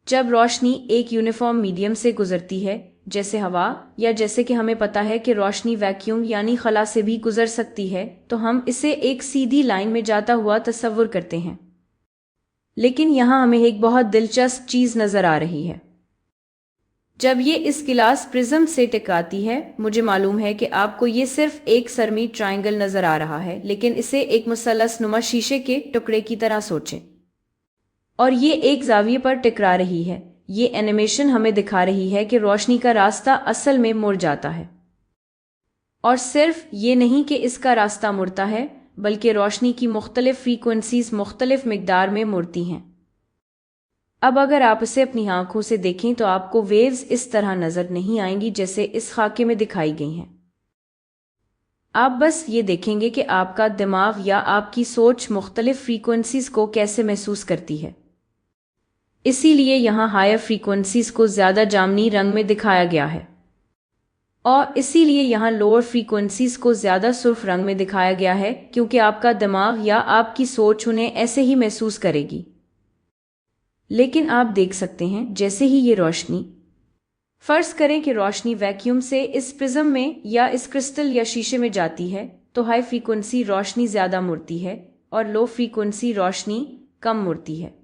जब रोशनी एक uniform medium से गुजरती है, जैसे हवा, या जैसे कि हमें पता है कि रोशनी वैक्यूम यानी खला से भी गुजर सकती है, तो हम इसे एक सीधी लाइन में जाता हुआ तस्वुर करते हैं। लेकिन यहाँ हमें एक बहुत दिलचस्प चीज़ नज़र आ रही है। जब ये इस गिलास प्रिज्म से टकराती है, मुझे मालूम है कि आपको ये सिर्फ एक सरमी ट्रायंगल नज़र आ रहा है, लेकिन इसे एक मुसल्लस नुमा शीशे के टुकड़े की तरह सोचें। और ये एक जाविये पर टकरा रही है। ये एनिमेशन हमें दिखा रही है कि रोशनी का रास्ता असल में मुड़ जाता है। और सिर्फ ये नहीं कि इसका रास्ता मुड़ता है, बल्कि रोशनी की मुख्तलिफ फ्रीक्वेंसीज मुख्तलिफ मिकदार में मुड़ती हैं। अब अगर आप इसे अपनी आंखों से देखें तो आपको वेव्स इस तरह नजर नहीं आएंगी जैसे इस खाके में दिखाई गई हैं। आप बस ये देखेंगे कि आपका दिमाग या आपकी सोच मुख्तलिफ फ्रीक्वेंसीज को कैसे महसूस करती है। इसीलिए यहाँ हायर फ्रीक्वेंसीज को ज़्यादा जामनी रंग में दिखाया गया है, और इसीलिए यहाँ लोअर फ्रीक्वेंसीज को ज़्यादा सुर्ख रंग में दिखाया गया है, क्योंकि आपका दिमाग या आपकी सोच उन्हें ऐसे ही महसूस करेगी। लेकिन आप देख सकते हैं जैसे ही ये रोशनी, फर्ज करें कि रोशनी वैक्यूम से इस प्रिज्म में या इस क्रिस्टल या शीशे में जाती है, तो हाई फ्रीक्वेंसी रोशनी ज़्यादा मुड़ती है और लो फ्रीक्वेंसी रोशनी कम मुड़ती है।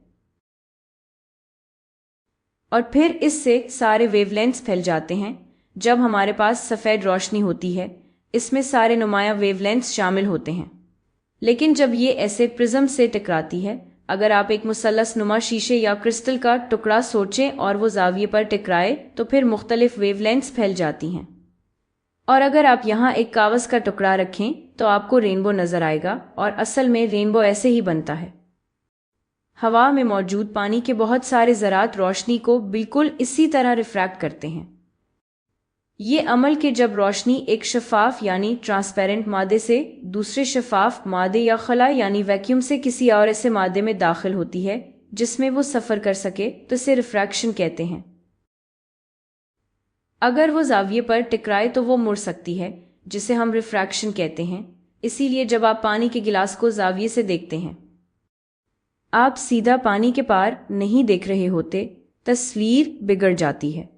और फिर इससे सारे वेवलेंथ्स फैल जाते हैं। जब हमारे पास सफ़ेद रोशनी होती है, इसमें सारे नुमाया वेवलेंथ्स शामिल होते हैं। लेकिन जब ये ऐसे प्रिज्म से टकराती है, अगर आप एक मुसल्लस नुमा शीशे या क्रिस्टल का टुकड़ा सोचें और वो जाविये पर टकराए, तो फिर मुख्तलिफ वेवलेंथ्स फैल जाती हैं। और अगर आप यहाँ एक कागज़ का टुकड़ा रखें तो आपको रेनबो नज़र आएगा, और असल में रेनबो ऐसे ही बनता है। हवा में मौजूद पानी के बहुत सारे ज़रात रोशनी को बिल्कुल इसी तरह रिफ्रैक्ट करते हैं। ये अमल के जब रोशनी एक शफाफ यानी ट्रांसपेरेंट मादे से दूसरे शफाफ मादे या खला यानी वैक्यूम से किसी और ऐसे मादे में दाखिल होती है जिसमें वो सफ़र कर सके, तो इसे रिफ्रैक्शन कहते हैं। अगर वो जाविये पर टकराए तो वो मुड़ सकती है, जिसे हम रिफ्रैक्शन कहते हैं। इसीलिए जब आप पानी के गिलास को जाविये से देखते हैं, आप सीधा पानी के पार नहीं देख रहे होते, तस्वीर बिगड़ जाती है।